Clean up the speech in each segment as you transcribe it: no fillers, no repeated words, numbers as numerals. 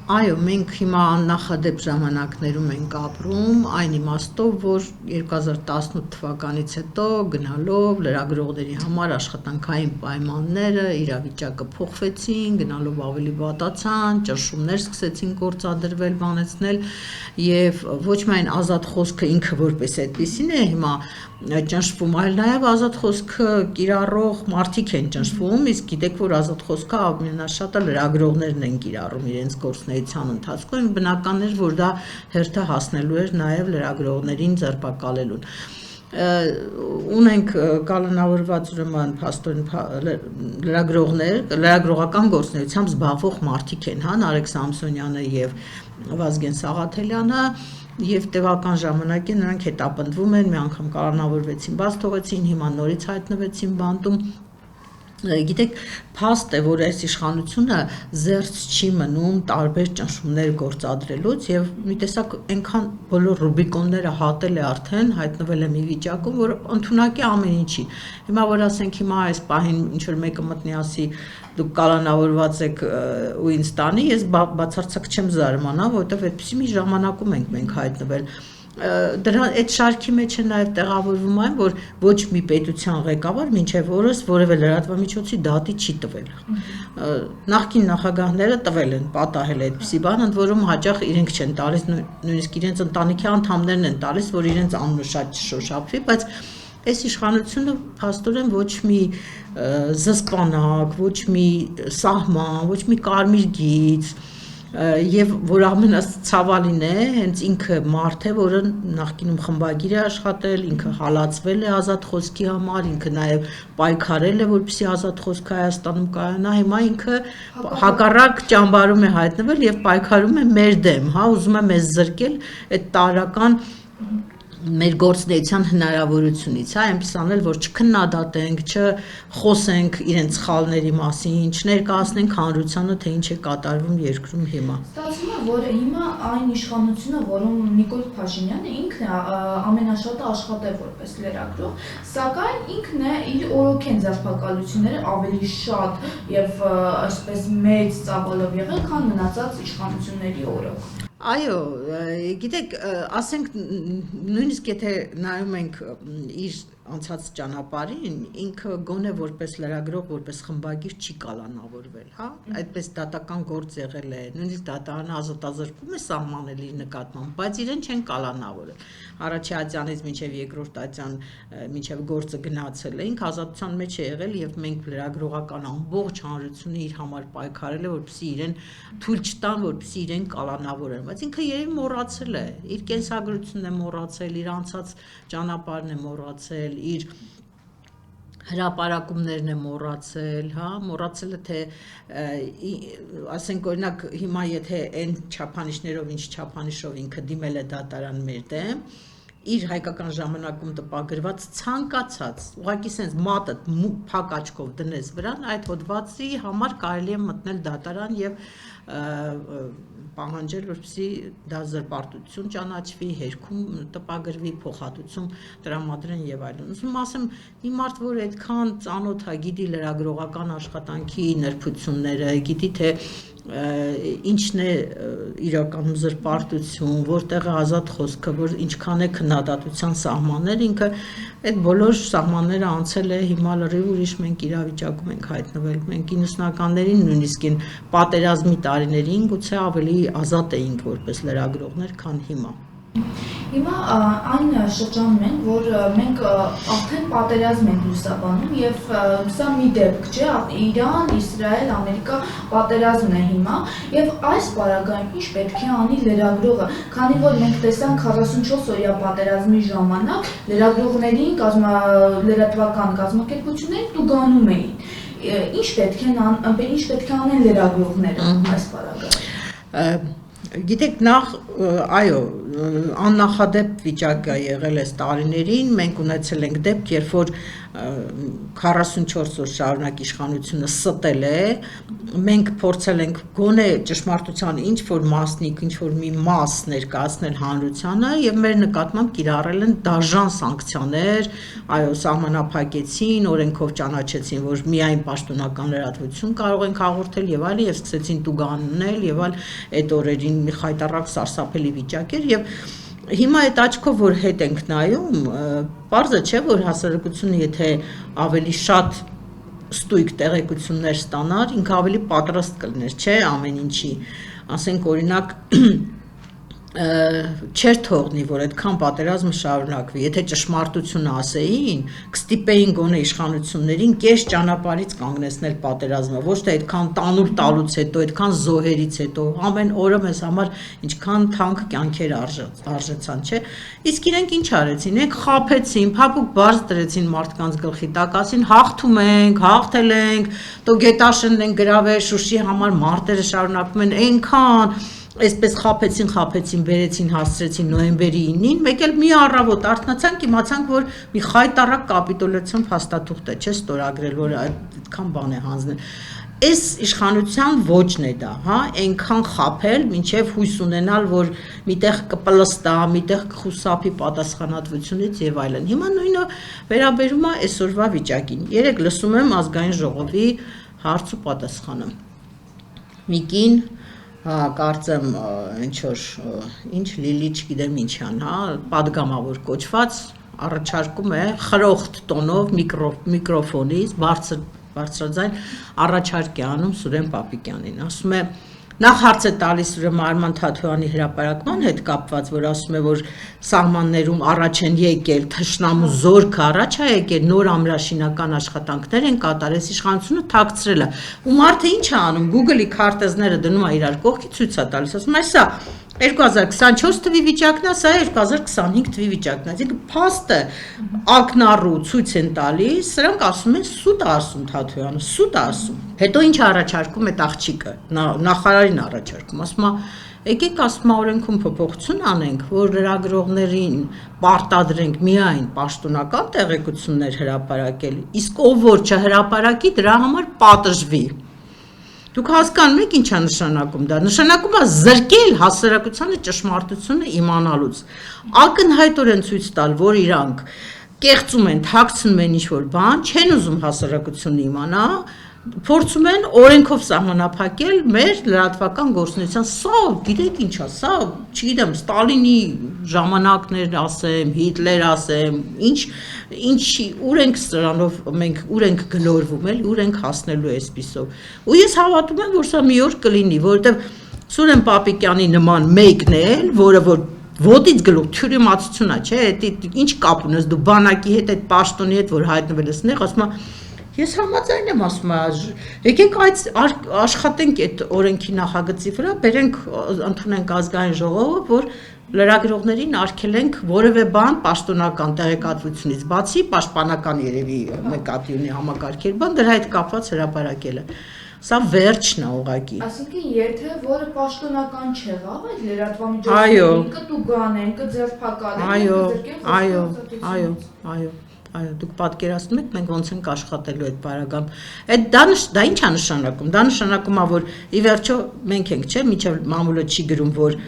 Այո, մենք հիմա աննախադեպ ժամանակներում ենք ապրում, այն իմաստով, որ 2018 թվականից հետո գնալով լրագրողների համար աշխատանքային պայմանները, իրավիճակը փոխվեցին, գնալով ավելի վատացան, ճնշումներ սկսեցին գործադրվել, բանեցնել եւ ոչ միայն ազատ խոսքը ինքը որպես այդպեսին է հիմա ճնշվում, այլ նաև ազատ խոսքը կիրառող մարդիկ են ճնշվում, իսկ գիտեք, որ ազատ խոսքը ամենաշատը լրագրողներն են կիրառում իրենց գործունեության ընթացքում, բնական էր, որ դա հերթը հասնելու էր նաև լրագրողներին ձերբակալելուն։ Ունենք կալանավորված ուրեմն փաստորեն լրագրողներ, լրագրողական գործունեությամբ զբաղվող մարդիկ են, Նարեկ Սամսոնյանը եւ Վազգեն Սաղաթելյանը, եւ տևական ժամանակին նրանք հետապնդվում են, մի անգամ կալանավորվեցին, բաց թողեցին, հիմա նորից հայտնվեցին բանտում։ Գիտեք, փաստ է, որ այս իշխանությունը զերծ չի մնում տարբեր ճնշումներ գործադրելուց եւ մի տեսակ այնքան բոլոր ռուբիկոնները հատել է արդեն, հայտնվել է մի վիճակում, որ ընդունակ է ամեն ինչի։ Հիմա որ ասենք հիմա այս պահին ինչ որ մեկը մտնի ասի դուք կալանավորված եք ու ինձ տանի, ես բացարձակ չեմ զարմանա, որովհետեւ այդպիսի մի ժամանակում ենք մենք հայտնվել։ Դրա այդ շարքի մեջ է նաև տեղավորվում այն, որ ոչ մի պետության ղեկավար մինչև օրս որևէ լրատվամիջոցի դատի չի տվել։ Նախկին նախագահները տվել են, պատահել է այդպիսի բան, ընդ որում հաճախ իրենք չեն տալիս, նույնիսկ իրենց ընտանիքի անդամներն են տալիս, որ իրենց անունը շատ չշոշափվի, բայց այս իշխանությունը փաստորեն ոչ մի զսպանակ, ոչ մի սահման, ոչ մի կարմիր գիծ եւ որ ամենացավալին է, հենց ինքը մարդ է, որը նախկինում խմբագիր է աշխատել, ինքը հալածվել է ազատ խոսքի համար, ինքը նաեւ պայքարել է, որպեսզի ազատ խոսքը Հայաստանում կայանա, հիմա ինքը հակառակ ճամբարում է հայտնվել եւ պայքարում է մեր դեմ, ուզում է մեզ զրկել այդ տարական մեր գործունեության հնարավորությունից, այնպես անել, որ չքննադատենք, չխոսենք իրենց սխալների մասին, չներկայացնենք հանրությանը, թե ինչ է կատարվում երկրում հիմա։ Ստացվում է, որ հիմա այն իշխանությունը, որում Նիկոլ Փաշինյանը ինքն է ամենաշատը աշխատել որպես լրագրող, սակայն ինքն է իր օրոքեն ձերբակալությունները ավելի շատ եւ այսպես մեծ ծավալով եղել, քան մնացած իշխանությունների օրոք։ Այո, գիտեք, ասենք նույնիսկ եթե նայում ենք իր անցած ճանապարհին, ինքը գոնե որպես լրագրող, որպես խմբագիր չի կալանավորվել, այդպես դատական գործ եղել է, նույնիսկ դատարանը ազատազրկում է սահմանել իր նկատմամբ, բայց իրեն չեն կալանավորել։ Առաջի ատյանից մինչև երկրորդ ատյան, մինչև գործը գնացել է, ինքը ազատության մեջ է եղել եւ մենք լրագրողական ամբողջ հանրությունը իր համար պայքարել է, որպեսզի իրեն թույլ չտան, որպեսզի իրեն կալանավորեն, բայց ինքը երևի մոռացել է, իր կենսագրությունն է մոռացել, իր անցած ճանապարհն է մոռացել, իր հրապարակումներն է մոռացել, մոռացել է թե ասենք օրինակ հիմա եթե այն չափանիշներով ինչ չափանիշով ինքը դիմել է դատարան մեր դեմ, իր հայկական ժամանակում տպագրված ցանկացած, ուղղակի sense մատը փակ աչքով դնես վրան, այդ հոդվածի համար կարելի է մտնել դատարան եւ պահանջել, որպեսզի դա զրպարտություն ճանաչվի, հերքում տպագրվի, փոխհատուցում տրամադրեն եւ այլն։ Ուզում ասեմ, մի մարդ, որ այդքան ծանոթ է, գիտի լրագրողական աշխատանքի նրբությունները, գիտի թե ինչն է իրականում զրպարտություն, որտեղ է ազատ խոսքը, որ ինչքան է քննադատության սահմաններ, ինքը այդ բոլոր սահմանները անցել է, հիմա լրիվ ուրիշ մենք իրավիճակում ենք հայտնվել, մենք 90-ականներին նույնիսկ պատերազմի տարիներին գուցե ավելի ազատ էինք որպես լրագրողներ, քան հիմա։ Հիմա այն շրջանում են, որ մենք արդեն պատերազմ ենք լուսաբանում եւ սա մի դեպք չէ, Իրան, Իսրայել, Ամերիկա պատերազմն է հիմա եւ այս պարագայում ինչ պետք է անի լրագրողը, քանի որ մենք տեսանք 44 օրյա պատերազմի ժամանակ լրագրողներին լրատվական կազմակերպությունները տուգանում էին։ Ինչ պետք է անեն լրագրողները այս պարագայում։ Գիտեք, նախ, այո, աննախադեպ վիճակ է եղել այս տարիներին, մենք ունեցել ենք դեպք, երբ որ 44 օր շարունակ իշխանությունը ստել է, մենք փորձել ենք գոնե ճշմարտության ինչ-որ մասնիկ, ինչ-որ մի մաս ներկայացնել հանրությանը եւ մեր նկատմամբ կիրառել են դաժան սանկցիաներ, այո, սահմանափակեցին, օրենքով ճանաչեցին, որ միայն պաշտոնական լրատվություն կարող ենք հաղորդել եւ այլն, եւ սկսեցին տուգանել եւ այլ այդ օրերին մի խայտառակ սարսափելի վիճակ էր եւ հիմա այդ աչքով որ հետ ենք նայում, պարզը չէ որ հասարակությունը եթե ավելի շատ ստույգ տեղեկություններ ստանար, ինքը ավելի պատրաստ կլներ, չէ, ամեն ինչի, ասենք օրինակ չէր թողնի, որ այդքան պատերազմը շարունակվի, եթե ճշմարտությունը ասեին, կստիպեին գոնե իշխանություններին կես ճանապարհից կանգնեցնել պատերազմը, ոչ թե այդքան տանուլ տալուց հետո, այդքան զոհերից հետո, ամեն օրը մեզ համար ինչքան թանկ կյանքեր արժեցան, չէ։ Իսկ իրենք ինչ արեցին, իրենք խաբեցին, փափուկ բարձ դրեցին մարդկանց գլխի տակ, ասին հաղթում ենք, հաղթել ենք, դո գետաշենն են գրավել, Շուշի համար մարտերը շարունակվում են այնքան Այսպես խափեցին, բերեցին, հասցրեցին նոյեմբերի 9-ին, մեկ էլ մի առավոտ արթնացանք, իմացանք, որ մի խայտառակ կապիտուլյացիոն փաստաթուղթ է, չէ, ստորագրել, որ այդքան բան է հանձնել։ Այս իշխանության ոճն է դա, հա, այնքան խափել, մինչև հույս ունենալ, որ միտեղ կպլստա, միտեղ կխուսափի պատասխանատվությունից եւ այլն։ Հիմա նույնը վերաբերում է այսօրվա վիճակին։ Երեք լսում եմ ազգային ժողովի հարց ու պատասխանը։ Միկին կարծեմ ինչ լիլի չգիտեմ ինչան, հա, падգամավոր կոչված առաջարկում է խրոխտ տոնով միկրոֆոնից բարձրաձայն առաջարկ է անում Սուրեն Պապիկյանին, ասում է նախ հարց է տալիս ուրեմն Արման Թաթոյանի հրապարակման հետ կապված, որ ասում է, որ սահմաններում առաջ են եկել, թշնամու զորքը առաջ է եկել, նոր ամրաշինական աշխատանքներ են կատարել, իշխանությունը թաքցրել է։ Ու մարդը ինչ է անում, Google-ի քարտեզները դնում է իրար կողքի ցույց է տալիս, ասում է, սա 2024 թվի վիճակն է, սա 2025 թվի վիճակն է, այսինքն փաստը ակնառու ցույց են տալիս, սրանք ասում են սուտ ասում Թաթոյանը, սուտ ասում։ Հետո ինչ առաջարկում այդ աղջիկը, նախարարին առաջարկում, ասում է, եկեք ասում օրենքում փոփոխություն անենք, որ լրագրողներին պարտադրենք միայն պաշտոնական տեղեկություններ հրապարակել, իսկ ով որ չհրապարակի, դրա համար պատժվի։ Դուք հասկանում եք ինչ է նշանակում դա, նշանակում է զրկել հասարակությանը ճշմարտությունը իմանալուց, ակնհայտորեն ցույց տալ, որ իրանք կեղծում են, թաքցնում են ինչ-որ բան, չեն ուզում հասարակությունը իմանա, փորձում են օրենքով սահմանափակել մեր լրատվական գործունեության, սա գիտեք ինչ է, սա չգիտեմ, Ստալինի ժամանակներ ասեմ, Հիտլեր ասեմ, ինչի ուր ենք սրանով մենք ուր ենք գլորվում, էլի ուր ենք հասնելու այսպիսով։ Ու ես հավատում եմ, որ սա մի օր կլինի, որովհետև Սուրեն Պապիկյանի նման մեկն է, որը որ ոտից գլուխ թյուրիմացություն է, չէ, ինչ կապ ունես դու բանակի հետ, այդ պաշտոնի հետ, որ հայտնվել ես նեղ, ասում Ես համաձայն եմ ասում, եկեք աշխատենք այդ օրենքի նախագծի վրա, բերենք ընդունենք ազգային ժողովը, որ լրագրողներին արգելենք որևէ բան պաշտոնական տեղեկատվությունից բացի, պաշտպանական երևի նկատի ունի համակարգեր, բան դրա հետ կապված հրապարակելը։ Սա վերջն է ուղղակի։ Այսինքն եթե որը պաշտոնական չեղավ, այդ լրատվամիջոցներին կտուգանեն, կձերբակալեն, Այո, դուք պատկերացնում եք, մենք ոնց ենք աշխատելու այդ բարագամ։ Դա ինչ է նշանակում։ Դա նշանակում է, որ ի վերջո մենք ենք, չէ, մինչև մամուլը չի գրում, որ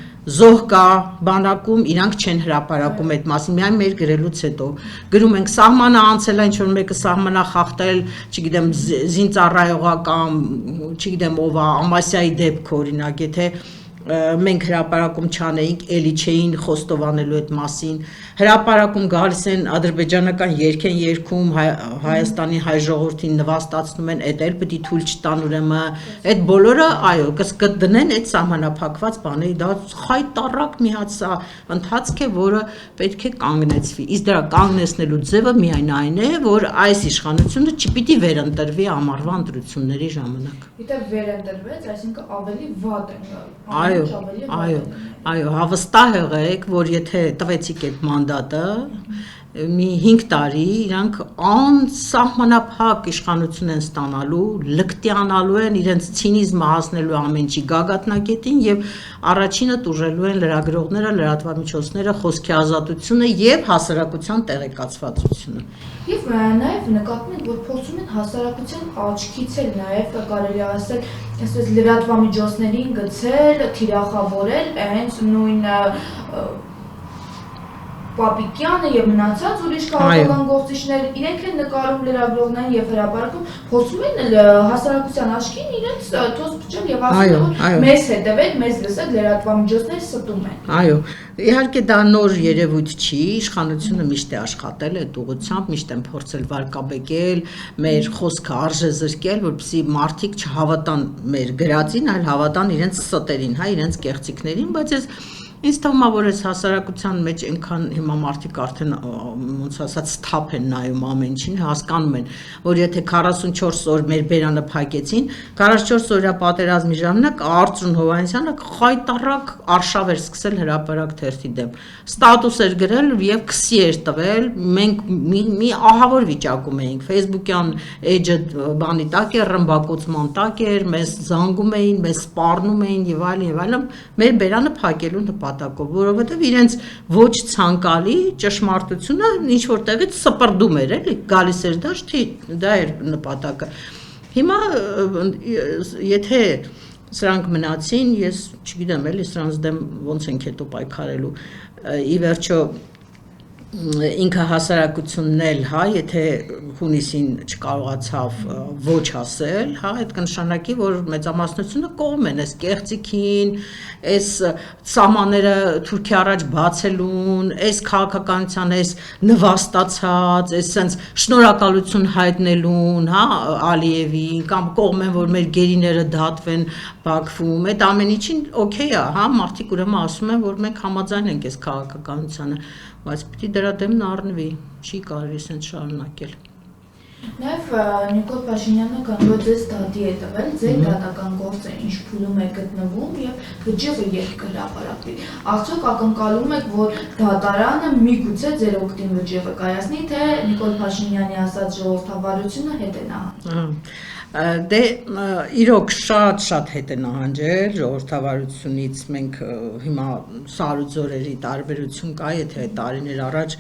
զոհ կա բանակում, իրանք չեն հրապարակում այդ մասին, միայն մեր գրելուց հետո գրում ենք սահմանը անցել, ինչ որ մեկը սահմանա խախտել, չգիտեմ, զինծառայողական, չգիտեմ ով է, Ամասիայի դեպքը օրինակ, եթե մենք հրապարակում չանեինք, էլի չէին խոստովանելու այդ մասին, հրապարակում գալիս են ադրբեջանական երգ են երգում, Հայաստանի հայ ժողովրդին նվաստացնում են, այդ էլ պետք է թույլ չտան ուրեմն, այդ բոլորը, այո, կդնեն այդ սահմանափակված բաների, դա խայտառակ մի հատ ընթացք է, որը պետք է կանգնեցվի, իսկ դրա կանգնեցնելու ձևը միայն այն է, որ այս իշխանությունը չպիտի վերընտրվի ամառվա ընտրությունների ժամանակ։ Եթե վերընտրվեց, այսինքն ավելի վատ է։ Այո, հավստահ եղեք, որ եթե տվեցիք այդ մանդատը, մի 5 տարի իրանք անսահմանափակ իշխանություն են ստանալու, լկտիանալու են, իրենց ցինիզմը հասնելու ամեն ինչի գագաթնակետին եւ առաջինը տուժելու են լրագրողները, լրատվամիջոցները, խոսքի ազատությունը եւ հասարակության տեղեկացվածությունը։ Եվ նաեւ նկատում ենք, որ փորձում են հասարակության աչքից էլ նաեւ կարելի ասել, այսպես լրատվամիջոցներին գցել, թիրախավորել հենց նույն Պապիկյանը եւ մնացած ուրիշ քաղաքական գործիչներ իրենք են նկարում լրագրողներին եւ հրապարակում փորձում են հասարակության աչքին իրենց թոս փչել եւ ասել որ մեզ հետեւել, մեզ լսել լրատվամիջոցները ստում են։ Այո, իհարկե դա նոր երևույթ չի, իշխանությունը միշտ է աշխատել այդ ուղղությամբ, միշտ են փորձել վարկաբեկել, մեր խոսքը արժե զրկել, որպեսզի մարդիկ չհավատան մեր գրածին, այլ հավատան իրենց ստերին, հա, իրենց կեղծիքներին, բայց ես Ինձ թվում է, որ այս հասարակության մեջ այնքան հիմա մարդիկ արդեն ոնց ասած սթափ են նայում ամեն ինչին, հասկանում են, որ եթե 44 օր մեր բերանը փակեցին, 44 օրյա պատերազմի ժամանակ Արծրուն Հովհաննիսյանը խայտառակ արշավ էր սկսել հրապարակ թերթի դեմ։ Ստատուս էր գրել եւ քսի էր տվել, մենք մի ահավոր վիճակում էինք, Facebook-յան էջը բանի տակ էր, ռմբակոծման տակ էր, մեզ զանգում էին, մեզ սպառնում էին եւ այլն, մեր բերանը փակելու որովհետև իրենց ոչ ցանկալի ճշմարտությունը ինչ որտեղից սպրդում էր, էլի, գալիս էր դաշտի, դա էր նպատակը։ Հիմա եթե սրանք մնացին, ես չգիտեմ, էլի սրանց դեմ ոնց ենք հետո պայքարելու։ Ի վերջո ինքը հասարակությունն էլ, հա, եթե հունիսին չկարողացավ ոչ ասել, հա, այդ կնշանակի, որ մեծամասնությունը կողմ են այս կեղծիքին, այս սահմանները Թուրքի առաջ բացելուն, այս քաղաքականության այս նվաստացած, այս sense շնորհակալություն հայտնելուն, հա, Ալիևին, կամ կողմ են, որ մեր գերիները դատվեն Բաքվում, այդ ամեն ինչին օքեյ է, հա, մարդիկ ուրեմն ասում են, որ մենք համաձայն ենք այս քաղաքականությանը, բայց պիտի դրա դեմն առնվի, չի կարելի սենց շարունակել։ Նաև Նիկոլ Փաշինյանը կանոն ձեզ դատի է տվել, ձեր դատական գործը ինչ փուլում է գտնվում եւ վճիռը երբ կհրապարակվի։ Արդյոք ակնկալում եք, որ դատարանը միգուցե ձեր օգտին վճիռը կայացնի, թե Նիկոլ Փաշինյանի ասած ժողովրդավարությունը հետ է նահանջել։ Դե իրոք շատ հետ է նահանջել ժողովրդավարությունից, մենք հիմա սարուձորերի տարբերություն կա, եթե տարիներ առաջ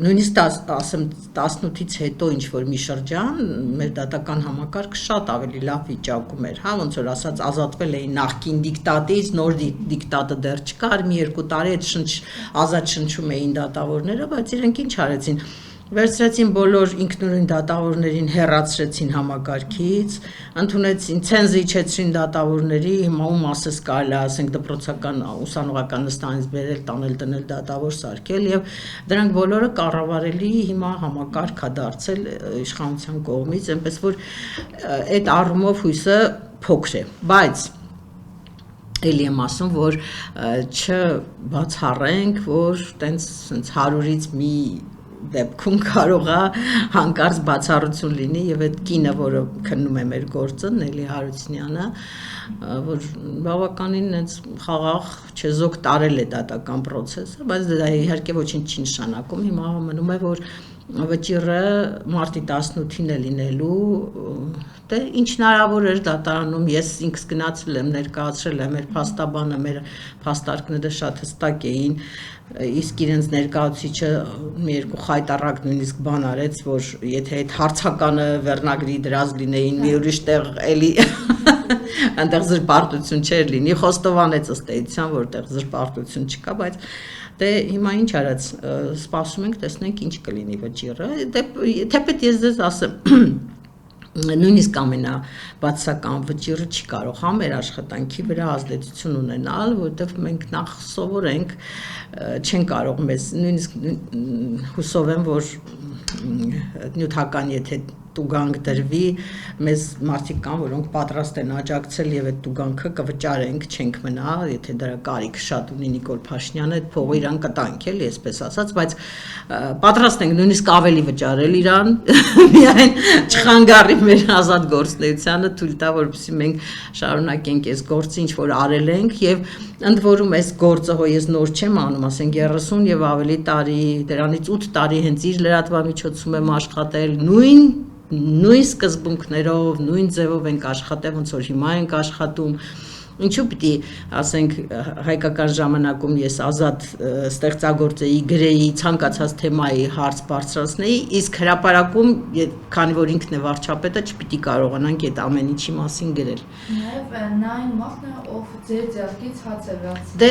նույնիսկ ասեմ 18-ից հետո ինչ որ մի շրջան մեր դատական համակարգը շատ ավելի լավ վիճակում էր, հա, ոնց որ ասած ազատվել էին նախկին դիկտատից, նոր դիկտատը դեռ չկար, մի երկու տարի այդ ազատ շնչում էին դատավորները, բայց իրենք ինչ արեցին, վերցրեցին բոլոր ինքնուրույն դատավորներին, հեռացրեցին համակարգից, ընդունեցին, ցենզը իջեցրին դատավորների, հիմա ում ասես կարելի ասենք դպրոցական ուսանողական նստանից բերել, տանել դնել դատավոր սարքել եւ դրանք բոլորը կառավարելի հիմա համակարգ է դարձել իշխանության կողմից, այնպես որ այդ առումով հույսը փոքր է, բայց Էլի եմ ասում, որ չբացառենք, որ տենց 100-ից մի դեպքում կարող է հանկարծ բացառություն լինի եւ այդ կինը, որը քննում է մեր գործը, Նելի Հարությունյանը, որ բավականին այնց խաղաղ չեզոք տարել է դատական process-ը, բայց դա իհարկե ոչինչ չի նշանակում, հիմա մնում է, որ վճիռը մարտի 18-ին է լինելու, դե ինչ հնարավոր էր դատարանում, ես ինքս գնացել եմ, ներկայացրել եմ, մեր փաստաբանը, մեր փաստարկները շատ հստակ էին, իսկ իրենց ներկայացուցիչը մի երկու խայտառակ նույնիսկ բան արեց, որ եթե այդ հարցականը վերնագրի դրած լինեին, մի ուրիշ տեղ էլի այնտեղ զրպարտություն չէր լինի, խոստովանեց ըստ էության, որտեղ զրպարտություն չկա, բայց դե հիմա ինչ արած, սպասում ենք, տեսնենք ինչ կլինի վճիռը, թեպետ ես ձեզ ասեմ, նույնիսկ ամենաբացական վճիռը չի կարող հա մեր աշխատանքի վրա ազդեցություն ունենալ, որովհետև մենք նախ սովորենք, չեն կարող մեզ, նույնիսկ հուսով եմ, որ նյութական եթե տուգանք դրվի, մեզ մարդիկ կան, որոնք պատրաստ են աջակցել եւ այդ տուգանքը կվճարենք, չենք մնա, եթե դրա կարիք շատ ունի Նիկոլ Փաշինյանը, այդ փողը իրան կտանք էլի, այսպես ասած, բայց պատրաստ ենք նույնիսկ ավելի վճարել իրան, միայն չխանգարի մեր ազատ գործունեությանը, թույլ տա, որպեսզի մենք շարունակենք այս գործը, ինչ որ արել ենք եւ ընդ որում այս գործը հո ես նոր չեմ անում, ասենք 30 եւ ավելի տարի, դրանից 8 տարի հենց իր լրատվամիջոցում եմ աշխատել, նույն սկզբունքներով, նույն ձևով ենք աշխատել, ոնց որ հիմա ենք աշխատում։ Ինչու պիտի ասենք հայկական ժամանակում ես ազատ ստեղծագործեի, գրեի, ցանկացած թեմայի հարց բարձրացնեի, իսկ հրապարակում, քանի որ ինքն է վարչապետը, չպիտի կարողանանք այդ ամեն ինչի մասին գրել։ Նաև նա այն մարդն է, ով ձեր ձեռքից հաց է վերցրել։ Դե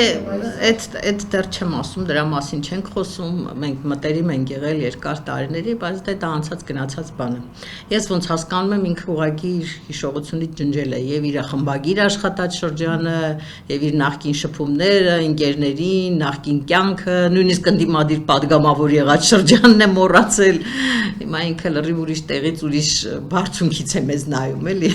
այդ դեռ չեմ ասում, դրա մասին չենք խոսում, մենք մտերիմ ենք եղել երկար տարիների, բայց դա անցած գնացած բան է։ Ես ոնց հասկանում եմ, ինքը ուղղակի իր հիշողությունից ջնջել է եւ իր խմբագիր աշխատաշրջանը եւ իր նախկին շփումները, ընկերներին, նախկին կյանքը, նույնիսկ ընդդիմադիր падգամավոր եղած շրջանն է մոռացել։ Հիմա ինքը լրիվ ուրիշ տեղից, ուրիշ բարձունքից է մեզ նայում, էլի։